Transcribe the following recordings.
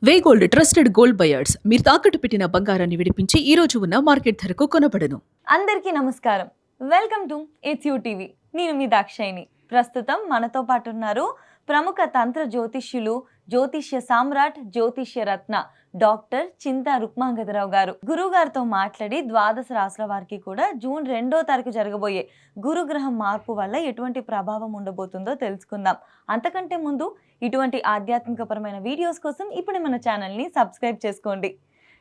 వేగోల్డ్ trusted gold buyers మీరు తాకట్టు పెట్టిన బంగారాన్ని విడిపించి ఈ రోజు ఉన్న మార్కెట్ ధరకు కొనబడను. అందరికీ నమస్కారం. Welcome to it's you TV. నేను మీ దాక్షాయిని. ప్రస్తుతం మనతో పాటు ఉన్నారు ప్రముఖ తంత్ర జ్యోతిష్యులు, జ్యోతిష్య సామ్రాట్, జ్యోతిష్య రత్న డాక్టర్ చింతా రుక్మాంగదరావు గారు. గురువు గారితో మాట్లాడి ద్వాదశ రాశుల వారికి కూడా జూన్ 2వ తారీఖు జరగబోయే గురుగ్రహం మార్పు వల్ల ఎటువంటి ప్రభావం ఉండబోతుందో తెలుసుకుందాం. అంతకంటే ముందు ఇటువంటి ఆధ్యాత్మికపరమైన వీడియోస్ కోసం ఇప్పుడు మన ఛానల్ని సబ్స్క్రైబ్ చేసుకోండి.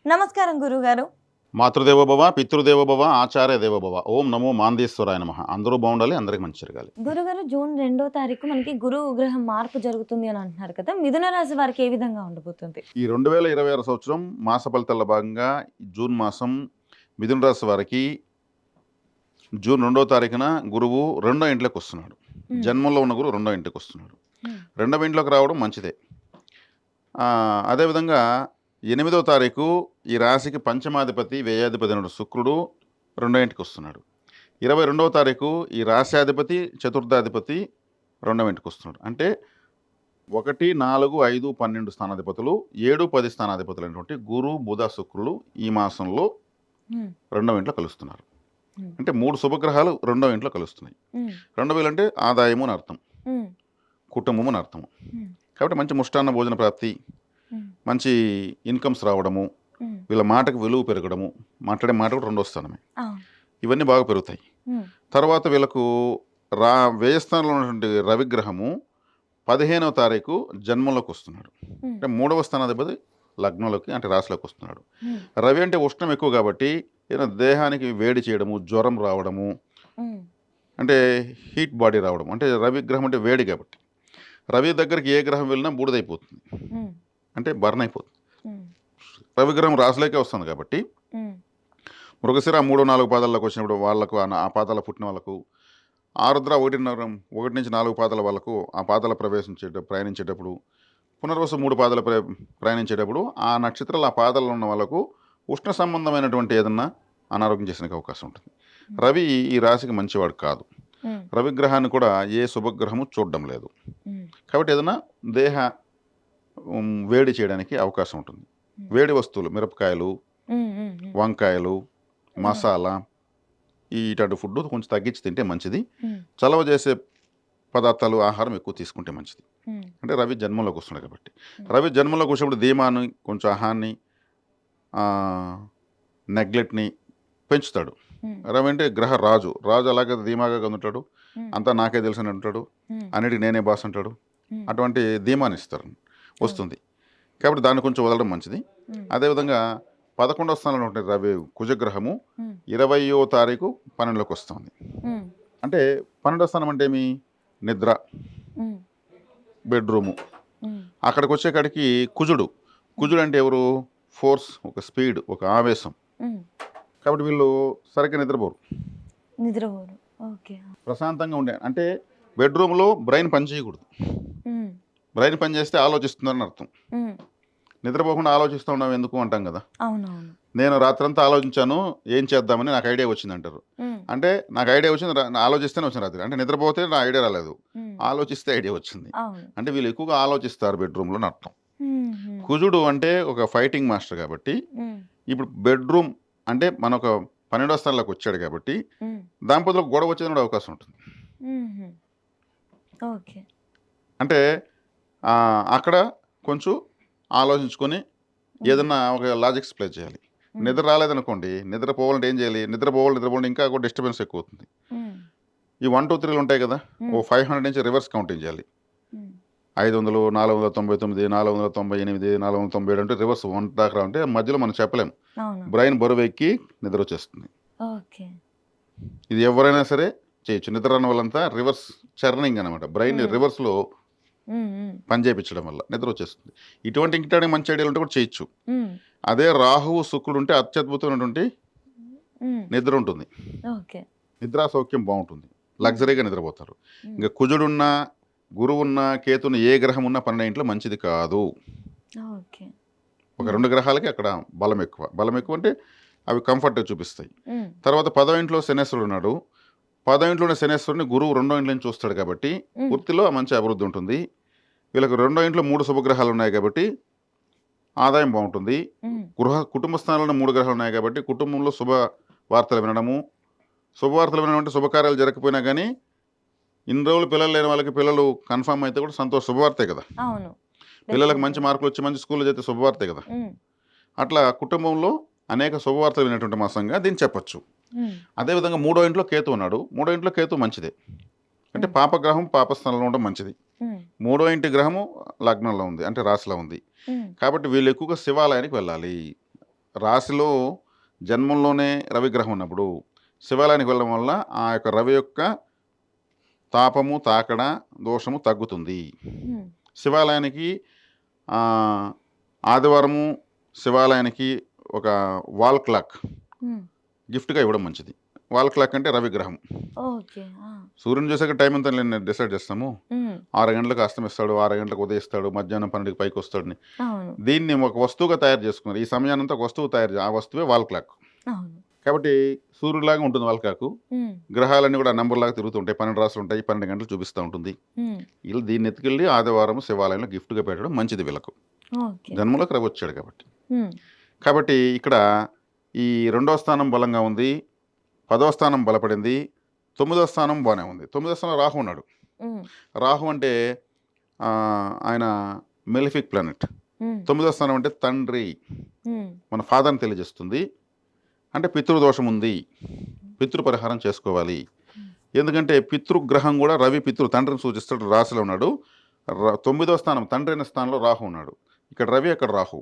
నమస్కారం గురుగారు. మాతృదేవోభవ, పితృదేవోభవ, ఆచార్య దేవోభవ. ఓం నమో మాందేశ్వరాయ నమః. అందరూ బాగుండాలి, అందరికి మంచి జరగాలి. గురుగారు, జూన్ 2వ తారీఖు మనకి గురు గ్రహం మార్పు జరుగుతుంది అని అంటున్నారు కదా, మిథున రాశి వారికి ఏ విధంగా ఉండబోతుంది? ఈ 2026 సంవత్సరం మాస ఫలితాల భాగంగా జూన్ మాసం మిథున రాశి వారికి జూన్ 2వ తారీఖున గురువు 2వ ఇంట్లోకి వస్తున్నాడు. జన్మంలో ఉన్న గురువు 2వ ఇంటికి వస్తున్నాడు. 2వ ఇంట్లోకి రావడం మంచిదే. అదేవిధంగా 8వ తారీఖు ఈ రాశికి పంచమాధిపతి, వ్యయాధిపతి అయిన శుక్రుడు 2వ ఇంటికి వస్తున్నాడు. 22వ తారీఖు ఈ రాశ్యాధిపతి, చతుర్థాధిపతి 2వ ఇంటికి వస్తున్నాడు. అంటే 1, 4, 5, 12 స్థానాధిపతులు, 7, 10 స్థానాధిపతులు అయినటువంటి గురు, బుధ, శుక్రులు ఈ మాసంలో 2వ ఇంట్లో కలుస్తున్నారు. అంటే 3 శుభగ్రహాలు 2వ ఇంట్లో కలుస్తున్నాయి. 2వ ఇల్లు అంటే ఆదాయము అని అర్థం, కుటుంబము అని అర్థము. కాబట్టి మంచి ముష్టాన్న భోజన ప్రాప్తి, మంచి ఇన్కమ్స్ రావడము, వీళ్ళ మాటకు విలువ పెరగడము, మాట్లాడే మాట కూడా 2వ స్థానమే, ఇవన్నీ బాగా పెరుగుతాయి. తర్వాత వీళ్ళకు వ్యయస్థానంలో ఉన్నటువంటి రవిగ్రహము 15వ తారీఖు జన్మంలోకి వస్తున్నాడు. అంటే 3వ స్థానాధిపతి లగ్నంలోకి అంటే రాశిలోకి వస్తున్నాడు. రవి అంటే ఉష్ణం ఎక్కువ కాబట్టి ఏదైనా దేహానికి వేడి చేయడము, జ్వరం రావడము, అంటే హీట్ బాడీ రావడం. అంటే రవిగ్రహం అంటే వేడి కాబట్టి రవి దగ్గరికి ఏ గ్రహం వెళ్ళినా బూడిదైపోతుంది, అంటే బర్న్ అయిపోతుంది. రవిగ్రహం రాశిలోకే వస్తుంది కాబట్టి మృగశిర 3, 4 పాదాల్లోకి వచ్చినప్పుడు వాళ్ళకు ఆ పాదాల పుట్టిన వాళ్ళకు, ఆరుద్ర 1 నుంచి 4 పాదాల వాళ్ళకు ఆ పాదాల ప్రయాణించేటప్పుడు, పునర్వసు 3 పాదాల ప్రయాణించేటప్పుడు ఆ నక్షత్రాలు ఆ పాదాల్లో ఉన్న వాళ్ళకు ఉష్ణ సంబంధమైనటువంటి ఏదన్నా అనారోగ్యం చేసే అవకాశం ఉంటుంది. రవి ఈ రాశికి మంచివాడు కాదు. రవిగ్రహాన్ని కూడా ఏ శుభగ్రహము చూడడం లేదు. కాబట్టి ఏదైనా దేహ వేడి చేయడానికి అవకాశం ఉంటుంది. వేడి వస్తువులు, మిరపకాయలు, వంకాయలు, మసాలా, ఇటువంటి ఫుడ్ కొంచెం తగ్గించి తింటే మంచిది. చలవ చేసే పదార్థాలు, ఆహారం ఎక్కువ తీసుకుంటే మంచిది. అంటే రవి జన్మంలోకి వస్తున్నాడు కాబట్టి రవి జన్మంలోకి వచ్చినప్పుడు ధీమాన్ని, కొంచెం అహాన్ని, నెగ్లెక్ట్ని పెంచుతాడు. రవి అంటే గ్రహ రాజు. రాజు అలాగే ధీమాగా ఉంటాడు, అంతా నాకే తెలుసు అని అంటాడు, అన్నిటికి నేనే బాస్ అంటాడు. అటువంటి ధీమాన్ని ఇస్తారు, వస్తుంది. కాబట్టి దాన్ని కొంచెం వదలడం మంచిది. అదేవిధంగా 11వ స్థానంలో ఉంటే రవి కుజగ్రహము 20వ తారీఖు 12లోకి వస్తుంది. అంటే 12వ స్థానం అంటే ఏమి? నిద్ర, బెడ్రూము. అక్కడికి వచ్చేకాడికి కుజుడు అంటే ఎవరు? ఫోర్స్, ఒక స్పీడ్, ఒక ఆవేశం. కాబట్టి వీళ్ళు సరిగ్గా నిద్రపోరు. ప్రశాంతంగా ఉండే, అంటే బెడ్రూమ్లో బ్రెయిన్ పని చేయకూడదు. బ్రెయిన్ పని చేస్తే ఆలోచిస్తుందని అర్థం. నిద్రపోకుండా ఆలోచిస్తూ ఉన్నాం ఎందుకు అంటాం కదా. నేను రాత్రంతా ఆలోచించాను ఏం చేద్దామని, నాకు ఐడియా వచ్చింది అంటారు. అంటే నాకు ఐడియా వచ్చింది, ఆలోచిస్తేనే వచ్చింది రాత్రి. అంటే నిద్రపోతే నా ఐడియా రాలేదు, ఆలోచిస్తే ఐడియా వచ్చింది. అంటే వీళ్ళు ఎక్కువగా ఆలోచిస్తారు బెడ్రూమ్లో అని అర్థం. కుజుడు అంటే ఒక ఫైటింగ్ మాస్టర్ కాబట్టి ఇప్పుడు బెడ్రూమ్ అంటే మన ఒక 12వ స్థానంలోకి వచ్చాడు కాబట్టి దాంపతిలో గొడవ వచ్చేది కూడా అవకాశం ఉంటుంది. అంటే అక్కడ కొంచెం ఆలోచించుకొని ఏదన్నా ఒక లాజిక్స్ ప్లే చేయాలి. నిద్ర రాలేదనుకోండి, నిద్రపోవాలంటే ఏం చేయాలి? నిద్రపోవాలి ఇంకా కూడా డిస్టర్బెన్స్ ఎక్కువ అవుతుంది. ఈ 1, 2, 3 ఉంటాయి కదా, ఓ 500 నుంచి రివర్స్ కౌంటింగ్ చేయాలి. 500, 499, 498, 497 అంటే రివర్స్ 1 దాకా అంటే మధ్యలో మనం చెప్పలేం. బ్రెయిన్ బరువు ఎక్కి నిద్ర వచ్చేస్తుంది. ఇది ఎవరైనా సరే చేయొచ్చు. నిద్ర రాని వాళ్ళంతా రివర్స్ చర్నింగ్ అనమాట, బ్రెయిన్ రివర్స్లో పని చేయించడం వల్ల నిద్ర వచ్చేస్తుంది. ఇటువంటి మంచి ఐడియాలు ఉంటే కూడా చేయొచ్చు. అదే రాహువు, శుక్రుడు ఉంటే అత్యద్భుతమైనటువంటి నిద్ర ఉంటుంది, నిద్రా సౌఖ్యం బాగుంటుంది, లగ్జరీగా నిద్రపోతారు. ఇంకా కుజుడున్నా, గురువున్నా, కేతున్న ఏ గ్రహం ఉన్నా 12వ ఇంట్లో మంచిది కాదు. ఒక 2 గ్రహాలకి అక్కడ బలం ఎక్కువ అంటే అవి కంఫర్ట్ చూపిస్తాయి. తర్వాత 10వ ఇంట్లో శనేశ్వరుడు ఉన్నాడు. 10వ ఇంట్లోనే శనేశ్వరుని గురువు 2వ ఇంట్లో నుంచి చూస్తాడు కాబట్టి వృత్తిలో మంచి అభివృద్ధి ఉంటుంది. వీళ్ళకి 2వ ఇంట్లో 3 శుభగ్రహాలు ఉన్నాయి కాబట్టి ఆదాయం బాగుంటుంది. కుటుంబ స్థానంలో 3 గ్రహాలు ఉన్నాయి కాబట్టి కుటుంబంలో శుభ వార్తలు వినడము, శుభవార్తలు వినడం అంటే శుభకార్యాలు జరగకపోయినా కానీ ఇన్ని రోజులు పిల్లలు లేని వాళ్ళకి పిల్లలు కన్ఫర్మ్ అయితే కూడా శుభవార్తే కదా. అవును. పిల్లలకు మంచి మార్కులు వచ్చి మంచి స్కూల్లో చేస్తే శుభవార్తే కదా. అట్లా కుటుంబంలో అనేక శుభవార్తలు వినేటువంటి మాసంగా దీన్ని చెప్పొచ్చు. అదేవిధంగా 3వ ఇంట్లో కేతు ఉన్నాడు. 3వ ఇంట్లో కేతు మంచిదే, అంటే పాపగ్రహం పాపస్థానంలో ఉండడం మంచిది. 3వ ఇంటి గ్రహము లగ్నంలో ఉంది, అంటే రాశిలో ఉంది. కాబట్టి వీళ్ళు ఎక్కువగా శివాలయానికి వెళ్ళాలి. రాశిలో జన్మంలోనే రవి గ్రహం ఉన్నప్పుడు శివాలయానికి వెళ్ళడం వల్ల ఆ యొక్క రవి యొక్క తాపము తాకడ దోషము తగ్గుతుంది. శివాలయానికి ఆదివారము శివాలయానికి ఒక వాల్ క్లాక్ గిఫ్ట్గా ఇవ్వడం మంచిది. వాల్ క్లాక్ అంటే రవి గ్రహం. సూర్యుని చూసాక టైం ఎంత నేను డిసైడ్ చేస్తాము. 6 గంటలకు అస్తమిస్తాడు, 6 గంటలకు ఉదయిస్తాడు, మధ్యాహ్నం 12కి పైకి వస్తాడు. దీన్ని ఒక వస్తువుగా తయారు చేసుకున్నారు. ఈ సమయానంతా ఒక వస్తువు తయారు, ఆ వస్తువే వాల్ క్లాక్. కాబట్టి సూర్యుడిలాగా ఉంటుంది వాల్ క్లాక్. గ్రహాలన్నీ కూడా నంబర్ లాగా తిరుగుతుంటాయి. 12 రాసులు ఉంటాయి, 12 గంటలు చూపిస్తూ ఉంటుంది. వీళ్ళు దీన్ని ఎత్తుకెళ్ళి ఆదివారం శివాలయంలో గిఫ్ట్గా పెట్టడం మంచిది వీళ్ళకు. జన్మలోకి రవి వచ్చాడు కాబట్టి. కాబట్టి ఇక్కడ ఈ 2వ స్థానం బలంగా ఉంది, 10వ స్థానం బలపడింది, 9వ స్థానం బాగానే ఉంది. 9వ స్థానం రాహు ఉన్నాడు. రాహు అంటే ఆయన మెలిఫిక్ ప్లానెట్. 9వ స్థానం అంటే తండ్రి, మన ఫాదర్ని తెలియజేస్తుంది. అంటే పితృదోషం ఉంది, పితృ పరిహారం చేసుకోవాలి. ఎందుకంటే పితృగ్రహం కూడా రవి తండ్రిని సూచిస్తాడు. రాశిలో ఉన్నాడు. 9వ స్థానం తండ్రి అయిన స్థానంలో రాహు ఉన్నాడు. ఇక్కడ రవి, అక్కడ రాహు.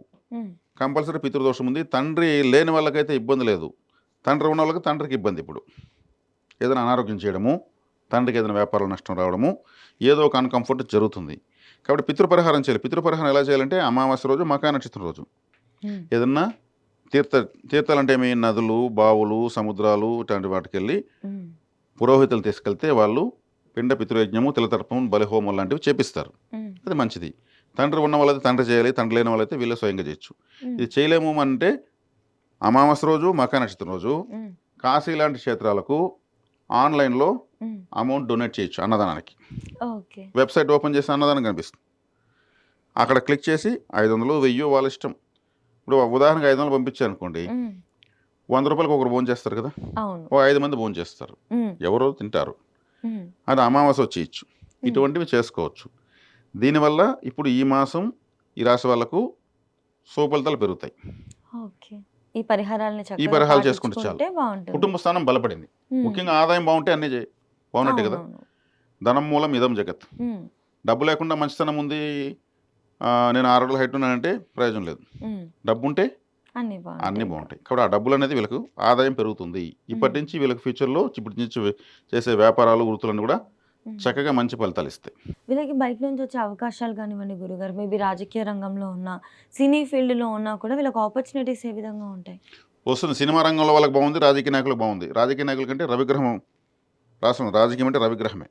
కంపల్సరీ పితృదోషం ఉంది. తండ్రి లేని వాళ్ళకైతే ఇబ్బంది లేదు, తండ్రి ఉన్న వాళ్ళకి తండ్రికి ఇబ్బంది. ఇప్పుడు ఏదైనా అనారోగ్యం చేయడము, తండ్రికి ఏదైనా వ్యాపారాలు నష్టం రావడము, ఏదో ఒక అన్కంఫర్ట్ జరుగుతుంది. కాబట్టి పితృపరిహారం చేయాలి. పితృపరిహారం ఎలా చేయాలంటే అమావాస్య రోజు, మకా నక్షత్రం రోజు ఏదన్నా తీర్థాలు అంటే ఏమి, నదులు, బావులు, సముద్రాలు ఇట్లాంటి వాటికి వెళ్ళి పురోహితులు తీసుకెళ్తే వాళ్ళు పిండ పితృయజ్ఞము, తిలతర్పం, బలిహోమం లాంటివి చేపిస్తారు. అది మంచిది. తండ్రి ఉన్న వాళ్ళైతే తండ్రి చేయాలి, తండ్రి లేని వాళ్ళైతే వీళ్ళే స్వయంగా చేయొచ్చు. ఇది చేయలేము అంటే అమావాస్య రోజు, మకా నక్షత్రం రోజు కాశీ లాంటి క్షేత్రాలకు ఆన్లైన్లో అమౌంట్ డొనేట్ చేయొచ్చు అన్నదానానికి. వెబ్సైట్ ఓపెన్ చేసి అన్నదానం కనిపిస్తుంది. అక్కడ క్లిక్ చేసి 500, 1000 వాళ్ళ ఇష్టం. ఇప్పుడు ఉదాహరణకు 500 పంపించారు అనుకోండి, 100 రూపాయలకు ఒకరు భోజనం చేస్తారు కదా, ఓ 5 మంది భోజనం చేస్తారు, ఎవరో తింటారు. అది అమావాస్య వచ్చేయచ్చు. ఇటువంటివి చేసుకోవచ్చు. దీనివల్ల ఇప్పుడు ఈ మాసం ఈ రాశి వాళ్ళకు ఫలితాలు పెరుగుతాయి. ఈ పరిహారాలు చేసుకుంటే చాలు. కుటుంబ స్థానం బలపడింది. ముఖ్యంగా ఆదాయం బాగుంటే అన్నీ బాగున్నట్టే కదా. ధనం మూలం ఇదం జగత్. డబ్బు లేకుండా మంచితనం ఉంది, నేను 6 అడుగుల హైట్ ఉన్నానంటే ప్రయోజనం లేదు. డబ్బు ఉంటే అన్నీ బాగుంటాయి. కాబట్టి ఆ డబ్బులు అనేది వీళ్ళకు ఆదాయం పెరుగుతుంది. ఇప్పటి నుంచి వీళ్ళకి ఫ్యూచర్లో ఇప్పటి నుంచి చేసే వ్యాపారాలు, వృత్తులను కూడా చక్కగా మంచి ఫలితాలు ఇస్తాయి. వీళ్ళకి బయట నుంచి వచ్చే అవకాశాలు కానివ్వండి గురుగారు, మేబీ రాజకీయ రంగంలో ఉన్న, సినీ ఫీల్డ్లో ఉన్నా కూడా వీళ్ళకి ఆపర్చునిటీస్ ఏ విధంగా ఉంటాయి? వస్తుంది. సినిమా రంగంలో వాళ్ళకి బాగుంది, రాజకీయ నాయకులకు బాగుంది. రాజకీయ నాయకుల కంటే రవిగ్రహం రాష్ట్రం, రాజకీయం అంటే రవిగ్రహమే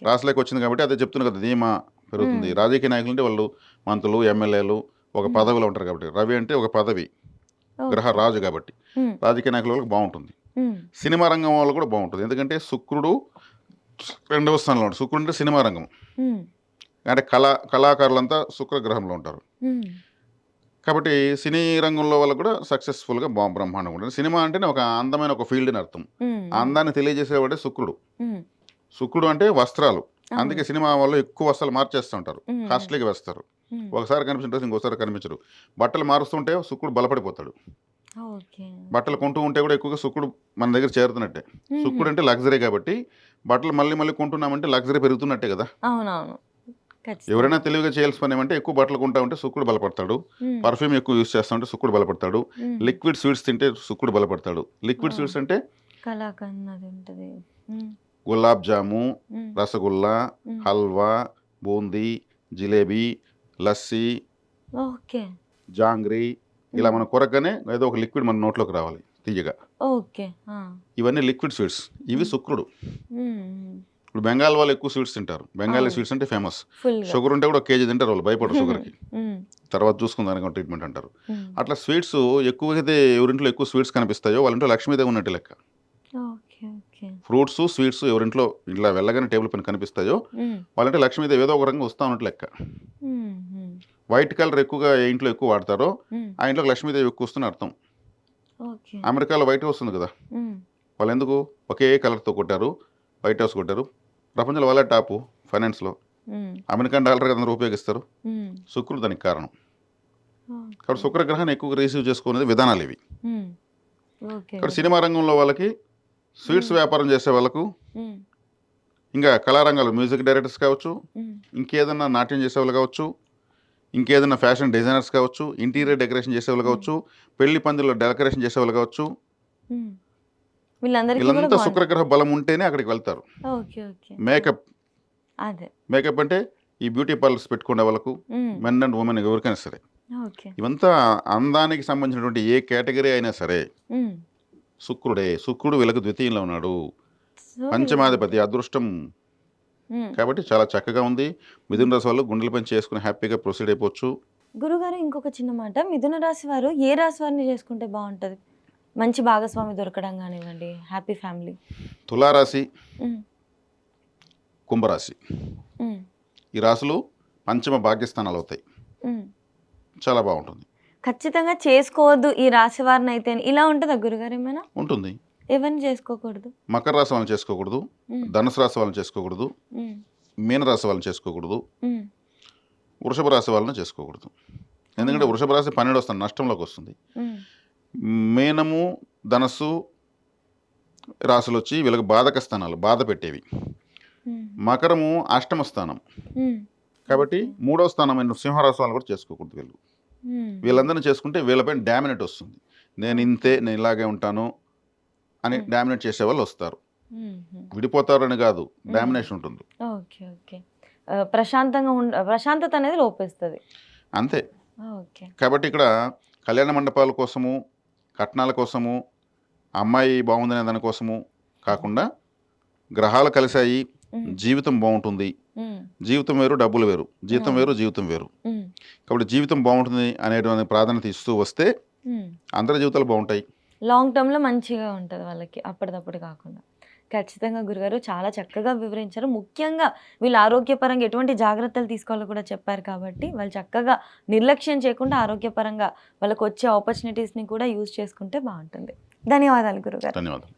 రాశిలోకి వచ్చింది కాబట్టి అదే చెప్తున్నారు కదా, ధీమా పెరుగుతుంది. రాజకీయ నాయకులు అంటే వాళ్ళు మంత్రులు, ఎమ్మెల్యేలు ఒక పదవిలో ఉంటారు కాబట్టి. రవి అంటే ఒక పదవి, గ్రహ రాజు కాబట్టి రాజకీయ నాయకుల వాళ్ళకి బాగుంటుంది. సినిమా రంగం వాళ్ళు కూడా బాగుంటుంది. ఎందుకంటే శుక్రుడు 2వ స్థానంలో ఉంటాడు. శుక్రుడు అంటే సినిమా రంగం, అంటే కళాకారులంతా శుక్రగ్రహంలో ఉంటారు. కాబట్టి సినీ రంగంలో వాళ్ళకు కూడా సక్సెస్ఫుల్గా బ్రహ్మాండంగా ఉంటుంది. సినిమా అంటేనే ఒక అందమైన ఒక ఫీల్డ్ అని అర్థం. అందాన్ని తెలియజేసేవాడే శుక్రుడు. శుక్రుడు అంటే వస్త్రాలు. అందుకే సినిమా వాళ్ళు ఎక్కువ వస్త్రాలు మార్చేస్తూ ఉంటారు, కాస్ట్లీగా వేస్తారు. ఒకసారి కనిపించిన ఇంకోసారి కనిపించరు. బట్టలు మారుస్తుంటే శుక్రుడు బలపడిపోతాడు. బట్టలు కొంటూ ఉంటే కూడా ఎక్కువగా శుక్రుడు మన దగ్గర చేరుతున్నట్టే. శుక్రుడు అంటే లగ్జరీ కాబట్టి బట్టలు మళ్ళీ మళ్ళీ కొంటున్నామంటే లగ్జరీ పెరుగుతున్నట్టే కదా. ఎవరైనా తెలివిగా చేయాల్సిన పని ఏమంటే ఎక్కువ బట్టలు కొంటా ఉంటే శుక్రుడు బలపడతాడు. పర్ఫ్యూమ్ ఎక్కువ యూజ్ చేస్తా ఉంటే శుక్రుడు బలపడతాడు. లిక్విడ్ స్వీట్స్ తింటే శుక్రుడు బలపడతాడు. లిక్విడ్ స్వీట్స్ అంటే గులాబ్ జాము, రసగుల్లా, హల్వా, బూందీ, జిలేబీ, లస్సీ, జాంగ్రీ, ఇలా మనం కొరకగానే ఏదో ఒక లిక్విడ్ మన నోట్లోకి రావాలి తీయగా. ఇవన్నీ లిక్విడ్ స్వీట్స్. ఇవి శుక్రుడు. ఇప్పుడు బెంగాల్ వాళ్ళు ఎక్కువ స్వీట్స్ తింటారు. బెంగాలీ స్వీట్స్ అంటే ఫేమస్. షుగర్ ఉంటే కూడా 1 కేజీ తింటారు వాళ్ళు, భయపడరు షుగర్కి. తర్వాత చూసుకుందానికి ట్రీట్మెంట్ అంటారు. అట్లా స్వీట్స్ ఎక్కువైతే ఎవరింట్లో ఎక్కువ స్వీట్స్ కనిపిస్తాయో వాళ్ళంట్లో లక్ష్మీదేవి ఉన్నట్టు లెక్క. ఫ్రూట్స్, స్వీట్స్ ఎవరింట్లో ఇట్లా వెళ్ళగానే టేబుల్ పైన కనిపిస్తాయో వాళ్ళంటే లక్ష్మీదేవి ఏదో ఒక రకంగా వస్తూ ఉన్నట్టు లెక్క. వైట్ కలర్ ఎక్కువగా ఏ ఇంట్లో ఎక్కువ వాడతారో ఉమ్, ఆ ఇంట్లోకి లక్ష్మీదేవి ఎక్కువ వస్తుంది అర్థం. ఓకే. అమెరికాలో వైట్ హౌస్ ఉంది కదా, ఉమ్, వాళ్ళు ఎందుకు ఒకే కలర్తో కొట్టారు, వైట్ హౌస్ కొట్టారు. ప్రపంచంలో వాళ్ళే టాపు ఫైనాన్స్లో. ఉమ్, అమెరికన్ డాలర్ అందరూ ఉపయోగిస్తారు. ఉమ్, శుక్రుడు దానికి కారణం. ఓకే. కాబట్టి శుక్రగ్రహాన్ని ఎక్కువగా రిసీవ్ చేసుకునేది విధానాలు ఇవి. ఉమ్, ఓకే ఇక్కడ గురు. సినిమా రంగంలో వాళ్ళకి, స్వీట్స్ వ్యాపారం చేసే వాళ్ళకు, ఉమ్, ఇంకా కళారంగాలు మ్యూజిక్ డైరెక్టర్స్ కావచ్చు, ఉమ్, ఇంకేదన్నా నాట్యం చేసేవాళ్ళు కావచ్చు, ఇంకేదన్నా ఫ్యాషన్ డిజైనర్స్ కావచ్చు, ఇంటీరియర్ డెకరేషన్ చేసేవాళ్ళు కావచ్చు, పెళ్లి పందిల్లో డెకరేషన్ చేసేవాళ్ళు కావచ్చు, ఉమ్. వీళ్ళందరికీ కూడా వీళ్ళంతా బాగుంటుంది. శుక్రగ్రహ బలం ఉంటేనే అక్కడికి వెళ్తారు. Okay okay. మేకప్ అదే. మేకప్ అంటే ఈ బ్యూటీ పార్లర్స్ పెట్టుకునే వాళ్ళకు, ఉమ్, మెన్ అండ్ ఉమెన్ ఎవరికైనా సరే, ఓకే. ఇవంతా అందానికి సంబంధించినటువంటి ఏ కేటగిరీ అయినా సరే ఉమ్, శుక్రుడే. శుక్రుడు వీళ్ళకు ద్వితీయంలో ఉన్నాడు, సో వీళ్ళు పంచమాధిపతి, అదృష్టం. ఉమ్. కాబట్టి చాలా చక్కగా ఉంది. మిథున రాశి వాళ్ళు గుండెల పని చేసుకుని హ్యాపీగా ప్రొసీడ్ అయిపోవచ్చు. గురుగారు ఇంకొక చిన్న మాట, మిథున రాశి వారు ఏ రాశి వారిని చేసుకుంటే బాగుంటుంది? మంచి భాగస్వామి దొరకడం కానివ్వండి, హ్యాపీ ఫ్యామిలీ. తులారాశి, ఉమ్, కుంభరాశి, ఉమ్, ఈ రాశులు పంచమ భాగ్యస్థానాలు అవుతాయి. ఉమ్. చాలా బాగుంటుంది. ఖచ్చితంగా చేసుకోవద్దు ఈ రాశి వారిని అయితే అని ఇలా ఉంటుందా గురుగారు ఏమైనా? ఉంటుంది. ఎవరిని చేసుకోకూడదు? మకర రాశి వాళ్ళని చేసుకోకూడదు, ఉమ్, ధనుసు రాశి వాళ్ళని చేసుకోకూడదు, ఉమ్, మీనరాశి వాళ్ళని చేసుకోకూడదు, ఉమ్. వృషభ రాశి వాళ్ళని చేసుకోకూడదు. ఎందుకంటే వృషభ రాశి 12 వస్తుంది, నష్టంలోకి వస్తుంది. ఉమ్, మీనము, ధనస్సు రాశులు వచ్చి వీళ్ళకి బాధక స్థానాలు, బాధ పెట్టేవి. ఉమ్, మకరము అష్టమ స్థానం, ఉమ్, కాబట్టి 3వ స్థానమైన సింహరాశి వాళ్ళని కూడా చేసుకోకూడదు. ఉమ్. వీళ్ళందరినీ చేసుకుంటే వీళ్ళపైన డామినేట్ వస్తుంది. నేను ఇంతే, నేను ఇలాగే ఉంటాను అని డామినేట్ చేసే వాళ్ళు వస్తారు. ఉమ్, ఉమ్. విడిపోతారని కాదు, డామినేషన్ ఉంటుంది. Okay okay. ప్రశాంతత అనేది లోపిస్తుంది. అంతే. ఓకే. కాబట్టి ఇక్కడ కళ్యాణ మండపాల కోసము, కట్నాల కోసము, అమ్మాయి బాగుందనే దానికోసము కాకుండా గ్రహాలు కలిశాయి, ఉమ్, జీవితం బాగుంటుంది. ఉమ్, జీవితం వేరు, డబ్బులు వేరు. జీతం వేరు, జీవితం వేరు. ఉమ్, కాబట్టి జీవితం బాగుంటుంది అనేటువంటి ప్రాధాన్యత ఇస్తూ వస్తే ఉమ్. అందరి జీవితాలు బాగుంటాయి. లాంగ్ టర్మ్లో మంచిగా ఉంటుంది వాళ్ళకి, అప్పటిదప్పుడు కాకుండా. ఖచ్చితంగా గురుగారు చాలా చక్కగా వివరించారు. ముఖ్యంగా వీళ్ళు ఆరోగ్యపరంగా ఎటువంటి జాగ్రత్తలు తీసుకోవాలో కూడా చెప్పారు. కాబట్టి వాళ్ళు చక్కగా నిర్లక్ష్యం చేయకుండా ఆరోగ్యపరంగా వాళ్ళకు వచ్చే ఆపర్చునిటీస్ని కూడా యూజ్ చేసుకుంటే బాగుంటుంది. ధన్యవాదాలు గురుగారు. ధన్యవాదాలు.